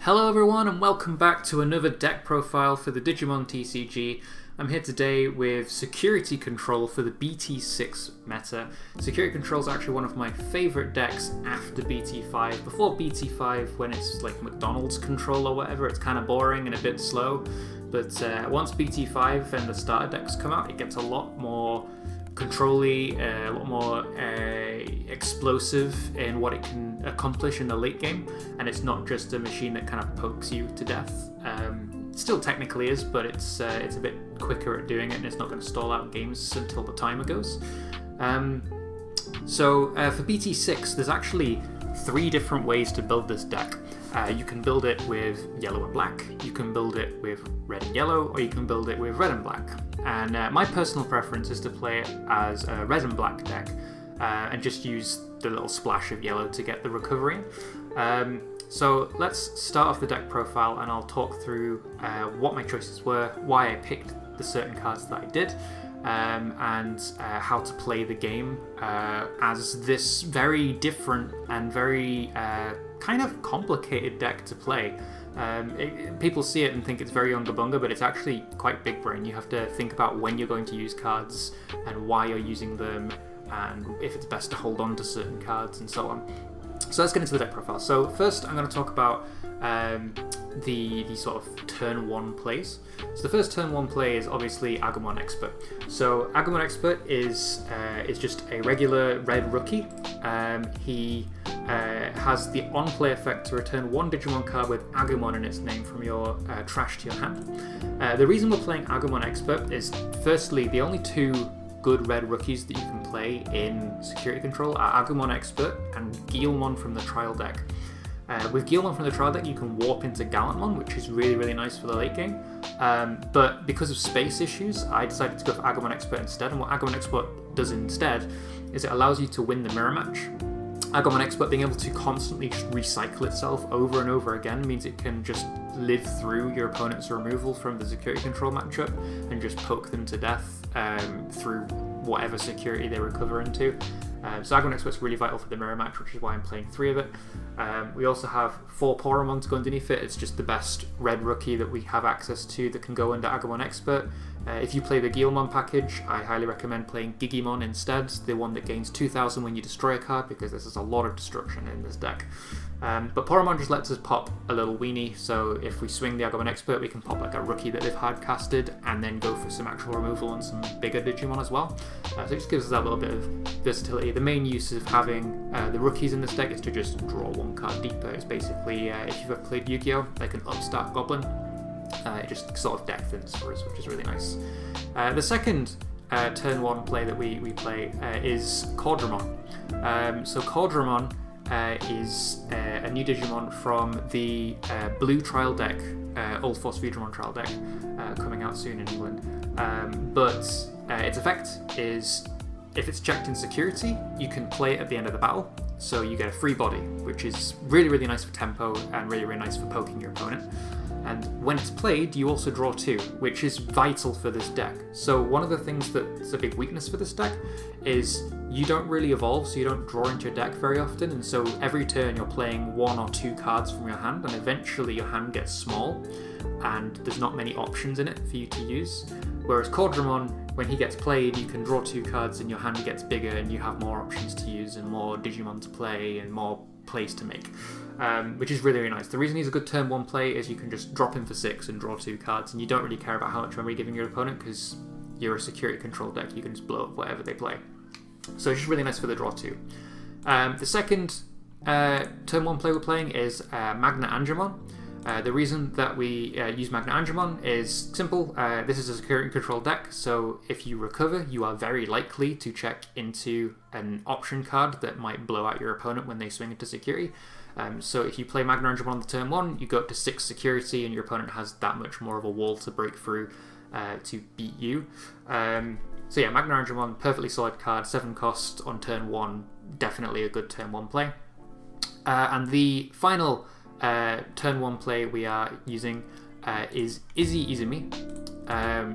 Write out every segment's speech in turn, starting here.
Hello everyone and welcome back to another deck profile for the Digimon TCG. I'm here today with Security Control for the BT6 meta. Security Control is actually one of my favourite decks after BT5. Before BT5, when it's like McDonald's Control or whatever, it's kind of boring and a bit slow. But once BT5 and the starter decks come out, it gets a lot more control-y, a lot more explosive in what it can accomplish in the late game, and it's not just a machine that kind of pokes you to death. Still technically is, but it's a bit quicker at doing it, and it's not going to stall out games until the timer goes. So for BT6, there's actually 3 different ways to build this deck. You can build it with yellow and black, you can build it with red and yellow, or you can build it with red and black. And my personal preference is to play it as a red and black deck and just use the little splash of yellow to get the recovery. So let's start off the deck profile and I'll talk through what my choices were, why I picked the certain cards that I did, and how to play the game as this very different and very kind of complicated deck to play. People see it and think it's very unga bunga, but it's actually quite big brain. You have to think about when you're going to use cards and why you're using them, and if it's best to hold on to certain cards and so on. So let's get into the deck profile. So first I'm going to talk about the sort of turn 1 plays. So the first turn 1 play is obviously Agamon Expert. So Agamon Expert is just a regular red rookie. He has the on-play effect to return 1 Digimon card with Agamon in its name from your trash to your hand. The reason we're playing Agamon Expert is, firstly, the only 2 good red rookies that you can play in Security Control are Agamon Expert and Guilmon from the trial deck. With Guilmon from the trial deck, you can warp into Gallantmon, which is really, really nice for the late game. But because of space issues, I decided to go for Agamon Expert instead. And what Agamon Expert does instead is it allows you to win the mirror match. Agamon Expert being able to constantly just recycle itself over and over again means it can just live through your opponent's removal from the Security Control matchup and just poke them to death through whatever security they recover into. So Agamon Expert's really vital for the mirror match, which is why I'm playing 3 of it. We also have 4 Cordramon to go underneath it. It's just the best red rookie that we have access to that can go under Agamon Expert. If you play the Guilmon package, I highly recommend playing Digimon instead, the one that gains 2000 when you destroy a card, because this is a lot of destruction in this deck. But Cordramon just lets us pop a little weenie, so if we swing the Agamon Expert, we can pop like a rookie that they've hard casted and then go for some actual removal and some bigger Digimon as well. So it just gives us that little bit of versatility. The main use of having the rookies in this deck is to just draw 1 card deeper. It's basically, if you've ever played Yu-Gi-Oh!, like an upstart goblin. It just sort of deck thins for us, which is really nice. The second turn 1 play that we play is Cordramon. So Cordramon is a new Digimon from the blue trial deck, Old Force Digimon trial deck, coming out soon in England. But its effect is, if it's checked in security, you can play it at the end of the battle, so you get a free body, which is really, really nice for tempo and really, really nice for poking your opponent. And when it's played, you also draw 2, which is vital for this deck. So one of the things that's a big weakness for this deck is you don't really evolve, so you don't draw into your deck very often, and so every turn you're playing 1 or 2 cards from your hand, and eventually your hand gets small, and there's not many options in it for you to use. Whereas Cordramon, when he gets played, you can draw 2 cards and your hand gets bigger and you have more options to use and more Digimon to play and more plays to make, which is really, really nice. The reason he's a good turn 1 play is you can just drop him for 6 and draw 2 cards, and you don't really care about how much memory you're giving your opponent because you're a Security Control deck. You can just blow up whatever they play. So it's just really nice for the draw 2. The second turn 1 play we're playing is Magna Angemon. The reason that we use Magna Angemon is simple. This is a Security Control deck, so if you recover, you are very likely to check into an option card that might blow out your opponent when they swing into security. So if you play Magna Angemon on the turn 1, you go up to 6 security and your opponent has that much more of a wall to break through to beat you. So yeah, Magna Angemon, perfectly solid card, 7 cost on turn 1, definitely a good turn 1 play. And the final turn 1 play we are using is Izzy Izumi.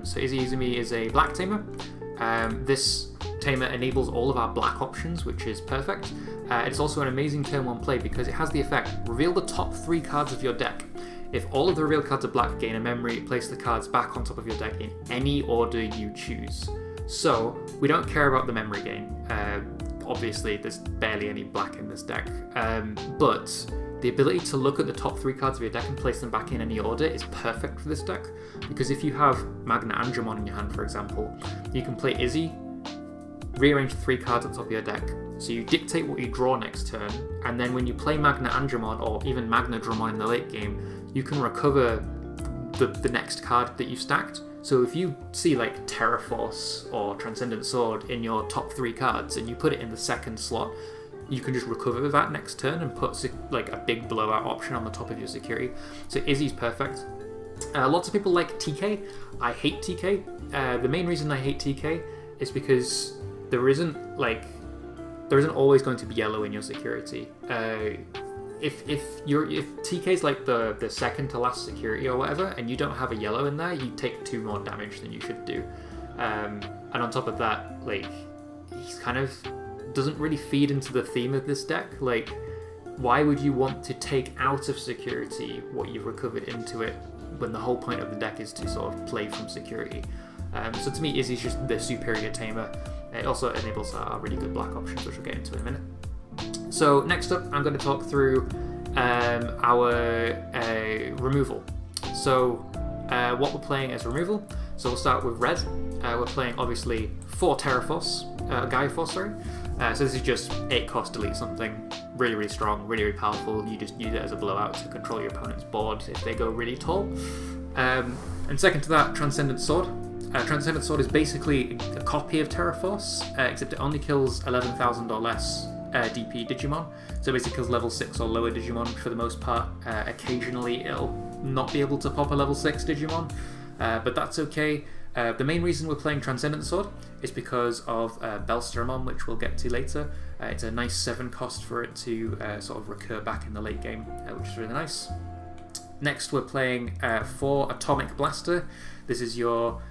So Izzy Izumi is a black tamer. This tamer enables all of our black options, which is perfect. It's also an amazing turn 1 play because it has the effect, reveal the top 3 cards of your deck. If all of the reveal cards are black, gain a memory, place the cards back on top of your deck in any order you choose. So we don't care about the memory gain. Obviously, there's barely any black in this deck, but the ability to look at the top 3 cards of your deck and place them back in any order is perfect for this deck, because if you have Magna Angemon in your hand, for example, you can play Izzy, rearrange 3 cards at the top of your deck, so you dictate what you draw next turn, and then when you play Magna Angemon or even Magna Dramon in the late game, you can recover the next card that you've stacked. So if you see like Terra Force or Transcendent Sword in your top 3 cards and you put it in the second slot, you can just recover that next turn and put like a big blowout option on the top of your security. So Izzy's perfect. Lots of people like TK. I hate TK. The main reason I hate TK is because there isn't always going to be yellow in your security. If TK's like the second to last security or whatever, and you don't have a yellow in there, you take 2 more damage than you should do. And on top of that, like, he's kind of doesn't really feed into the theme of this deck. Like, why would you want to take out of security what you've recovered into it when the whole point of the deck is to sort of play from security? So to me, Izzy's just the superior tamer. It also enables our really good black options, which we'll get into in a minute. So next up, I'm going to talk through our removal. So what we're playing as removal. So we'll start with red. We're playing obviously 4 Terra Force, Gaia Force, sorry. So this is just 8 cost delete something, really, really strong, really, really powerful. You just use it as a blowout to control your opponent's board if they go really tall. And second to that, Transcendent Sword. Transcendent Sword is basically a copy of Terra Force, except it only kills 11,000 or less DP Digimon. So it basically kills level 6 or lower Digimon for the most part. Occasionally it'll not be able to pop a level 6 Digimon, but that's okay. The main reason we're playing Transcendent Sword is because of Belsteramon, which we'll get to later. It's a nice 7 cost for it to sort of recur back in the late game, which is really nice. Next we're playing 4 Atomic Blaster. This is your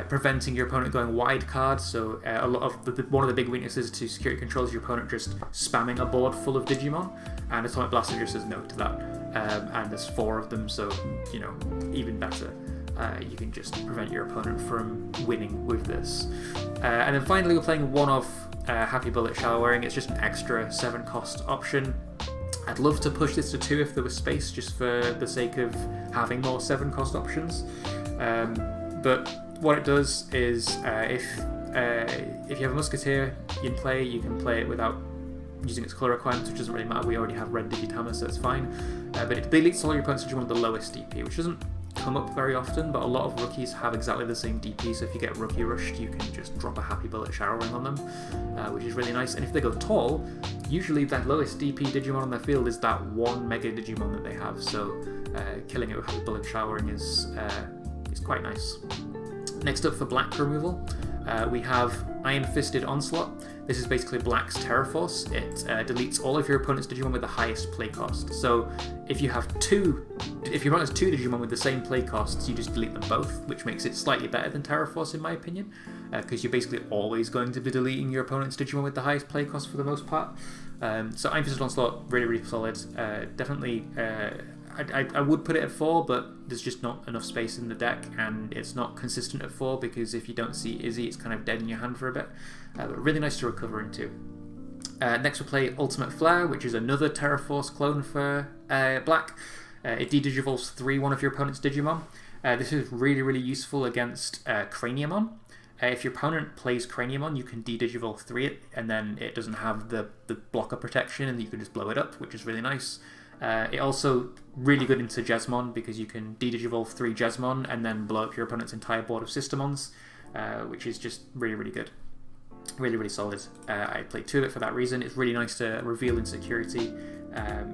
preventing your opponent going wide card. So a lot of one of the big weaknesses to security control is your opponent just spamming a board full of Digimon, and Atomic Blaster just says no to that. And there's 4 of them, so you know, even better. You can just prevent your opponent from winning with this. And then finally we're playing 1 of Happy Bullet Showering. It's just an extra 7 cost option. I'd love to push this to 2 if there was space, just for the sake of having more 7 cost options. But what it does is if you have a Musketeer in play, you can play it without using its colour requirements, which doesn't really matter. We already have red Digitama, so it's fine. But it deletes all your opponent's Digimon with the lowest DP, which doesn't come up very often, but a lot of rookies have exactly the same DP, so if you get rookie rushed, you can just drop a Happy Bullet Showering on them, which is really nice. And if they go tall, usually that lowest DP Digimon on their field is that 1 Mega Digimon that they have, so killing it with Happy Bullet Showering is quite nice. Next up for black removal, we have Iron Fisted Onslaught. This is basically Black's Terra Force. It deletes all of your opponent's Digimon with the highest play cost. So if your opponent has 2 Digimon with the same play costs, you just delete them both, which makes it slightly better than Terra Force in my opinion, because you're basically always going to be deleting your opponent's Digimon with the highest play cost for the most part. So Iron Fisted Onslaught, really, really solid. Definitely, I would put it at 4, but there's just not enough space in the deck, and it's not consistent at 4 because if you don't see Izzy, it's kind of dead in your hand for a bit. But really nice to recover into. Next we'll play Ultimate Flare, which is another Terra Force clone for black. It de-digivolves 1 of your opponent's Digimon. This is really, really useful against Craniamon. If your opponent plays Craniamon, you can de-digivolve it, and then it doesn't have the blocker protection, and you can just blow it up, which is really nice. It also really good into Jesmon, because you can de-digivolve 3 Jesmon and then blow up your opponent's entire board of Systemons, which is just really, really good. Really, really solid. I played 2 of it for that reason. It's really nice to reveal in security,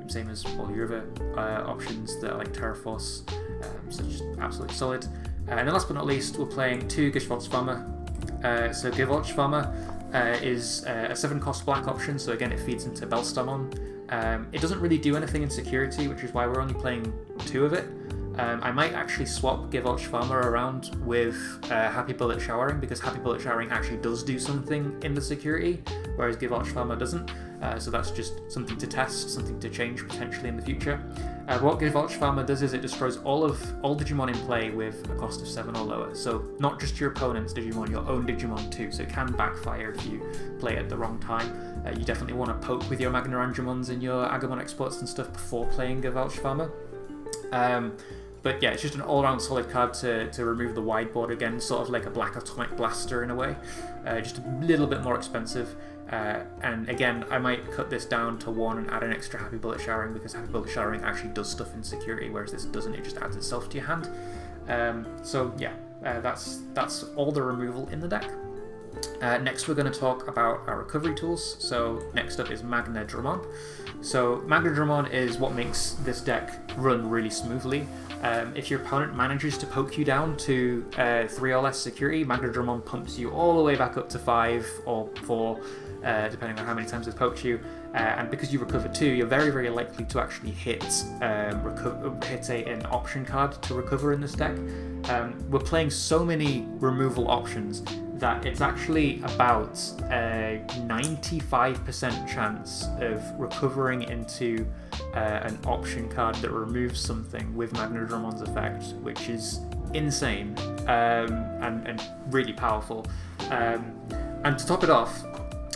same as all your other options that are like Terra Force, so just absolutely solid. And then last but not least, we're playing 2 Geshebots Bomber. So Geshebots Bomber is a 7 cost black option, so again it feeds into Bellstamon. It doesn't really do anything in security, which is why we're only playing 2 of it. I might actually swap Geshebots Bomber around with Happy Bullet Showering, because Happy Bullet Showering actually does do something in the security, whereas Geshebots Bomber doesn't. So that's just something to test, something to change potentially in the future. What Geshebots Bomber does is it destroys all Digimon in play with a cost of 7 or lower. So not just your opponent's Digimon, your own Digimon too. So it can backfire if you play at the wrong time. You definitely want to poke with your Magna Angemons and your Agamon Experts and stuff before playing Geshebots Bomber. But yeah, it's just an all-around solid card to remove the wideboard again, sort of like a Black Atomic Blaster in a way. Just a little bit more expensive. And again, I might cut this down to 1 and add an extra Happy Bullet Showering, because Happy Bullet Showering actually does stuff in security, whereas this doesn't, it just adds itself to your hand. So yeah, that's all the removal in the deck. Next we're going to talk about our recovery tools. So next up is Magnadramon. So Magnadramon is what makes this deck run really smoothly. If your opponent manages to poke you down to 3 or less security, Magnadramon pumps you all the way back up to 5 or 4, depending on how many times they've poked you. And because you recover 2, you're very, very likely to actually hit an option card to recover in this deck. We're playing so many removal options that it's actually about a 95% chance of recovering into an option card that removes something with Magnadramon's effect, which is insane and really powerful. And to top it off,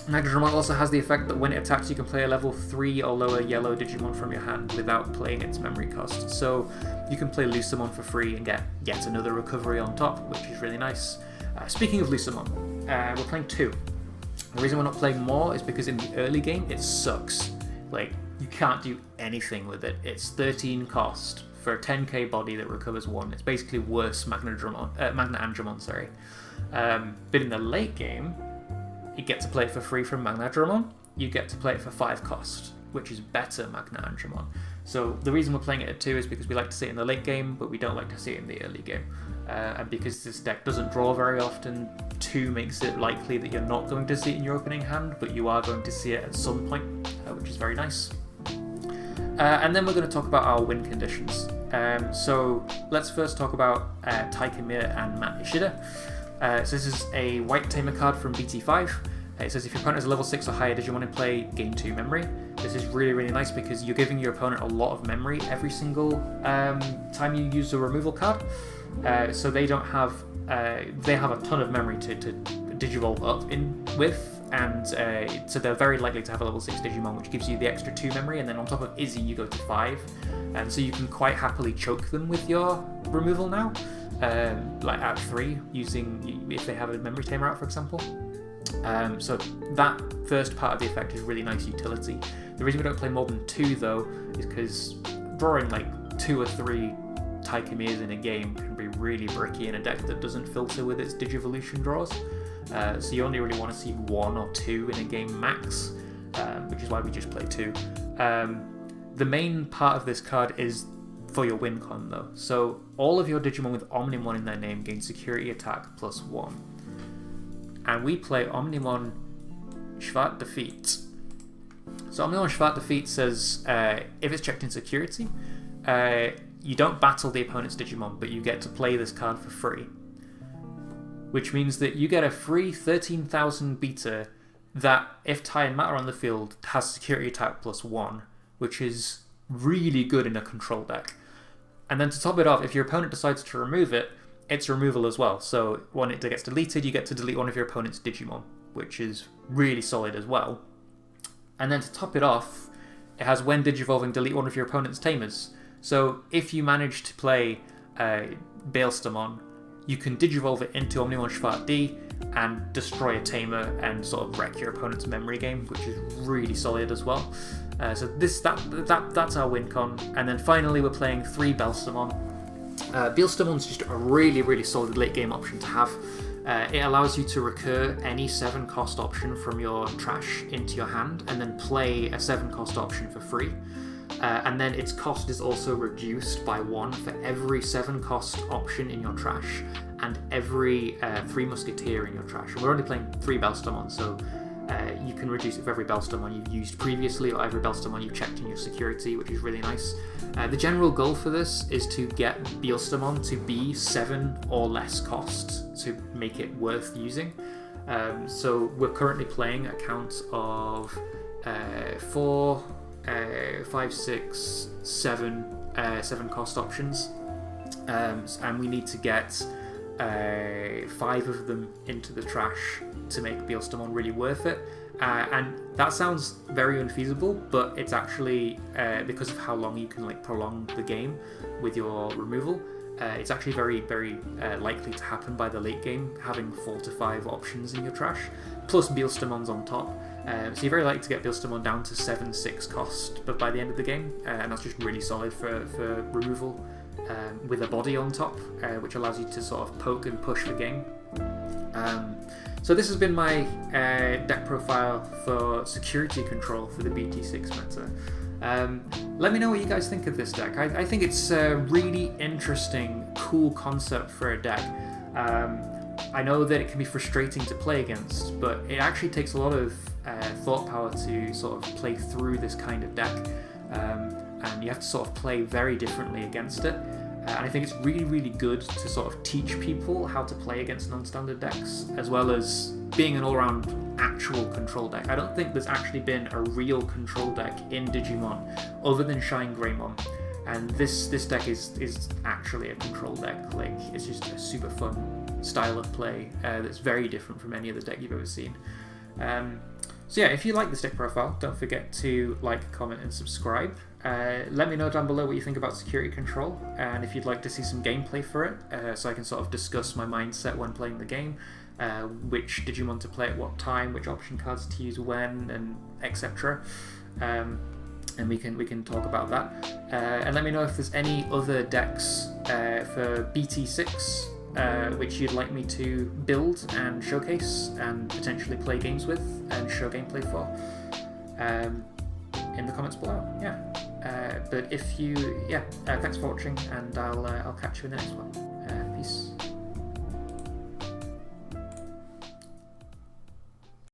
Magnadramon also has the effect that when it attacks, you can play a level 3 or lower yellow Digimon from your hand without playing its memory cost. So you can play Lucamon for free and get yet another recovery on top, which is really nice. Speaking of Lucamon, we're playing 2. The reason we're not playing more is because in the early game, it sucks. Like, you can't do anything with it. It's 13 cost for a 10k body that recovers 1. It's basically worse Magna Angemon, sorry. But in the late game, you get to play it for free from Magnadramon. You get to play it for 5 cost, which is better Magna Angemon. So the reason we're playing it at 2 is because we like to see it in the late game, but we don't like to see it in the early game. And because this deck doesn't draw very often, 2 makes it likely that you're not going to see it in your opening hand, but you are going to see it at some point, which is very nice. And then we're going to talk about our win conditions. So let's first talk about Taikemir and Matt Ishida. So this is a white tamer card from BT5. It says if your opponent is a level 6 or higher Digimon in play, gain 2 memory. This is really, really nice because you're giving your opponent a lot of memory every single time you use a removal card. So they don't have they have a ton of memory to Digivolve up in with, and so they're very likely to have a level 6 Digimon, which gives you the extra 2 memory, and then on top of Izzy you go to 5, and so you can quite happily choke them with your removal now, like at 3, using if they have a memory tamer out, for example. So that first part of the effect is really nice utility. The reason we don't play more than 2 though is because drawing like 2 or 3 Taikemirs in a game can be really bricky in a deck that doesn't filter with its Digivolution draws. So you only really want to see 1 or 2 in a game max, which is why we just play 2. The main part of this card is for your win con though. So all of your Digimon with Omnimon in their name gain security attack +1. And we play Omnimon Schwart Defeat. So Omnimon Schwart Defeat says if it's checked in security, you don't battle the opponent's Digimon, but you get to play this card for free. Which means that you get a free 13,000 beta that, if Tai and Matt are on the field, has security attack +1, which is really good in a control deck. And then to top it off, if your opponent decides to remove it, it's removal as well. So when it gets deleted, you get to delete one of your opponent's Digimon, which is really solid as well. And then to top it off, it has when Digivolving, delete one of your opponent's Tamers. So if you manage to play Baelstamon, you can Digivolve it into Omnimon Schwart D and destroy a Tamer and sort of wreck your opponent's memory game, which is really solid as well. So that's our win con. And then finally we're playing 3 Baelstamon. Baelstamon's just a really, really solid late game option to have. It allows you to recur any 7 cost option from your trash into your hand and then play a 7 cost option for free. And then its cost is also reduced by 1 for every 7 cost option in your trash and every 3 Musketeer in your trash. And we're only playing 3 Baelstamon, so can reduce it for every Bellstormon you've used previously or every Bellstormon you've checked in your security, which is really nice. The general goal for this is to get Bellstormon to be 7 or less cost to make it worth using. So we're currently playing a count of 4, 5, 6, 7 cost options, and we need to get 5 of them into the trash to make Bellstormon really worth it. And that sounds very unfeasible, but it's actually because of how long you can prolong the game with your removal. It's actually very, very likely to happen by the late game, having 4 to 5 options in your trash, plus Bellstormons on top. So you're very likely to get Bellstormon down to 7, 6 cost, but by the end of the game, and that's just really solid for removal with a body on top, which allows you to sort of poke and push the game. So this has been my deck profile for security control for the BT6 meta. Let me know what you guys think of this deck. I think it's a really interesting, cool concept for a deck. I know that it can be frustrating to play against, but it actually takes a lot of thought power to sort of play through this kind of deck, and you have to sort of play very differently against it. And I think it's really, really good to sort of teach people how to play against non-standard decks, as well as being an all-around actual control deck. I don't think there's actually been a real control deck in Digimon other than Shine Greymon, and this deck is actually a control deck. It's just a super fun style of play that's very different from any other deck you've ever seen. So yeah, if you like this deck profile, don't forget to like, comment, and subscribe. Let me know down below what you think about security control, and if you'd like to see some gameplay for it, so I can sort of discuss my mindset when playing the game, which Digimon to play at what time, which option cards to use when, and etc. And we can talk about that. And let me know if there's any other decks for BT6 which you'd like me to build and showcase and potentially play games with and show gameplay for in the comments below. But if you, thanks for watching, and I'll catch you in the next one. Peace.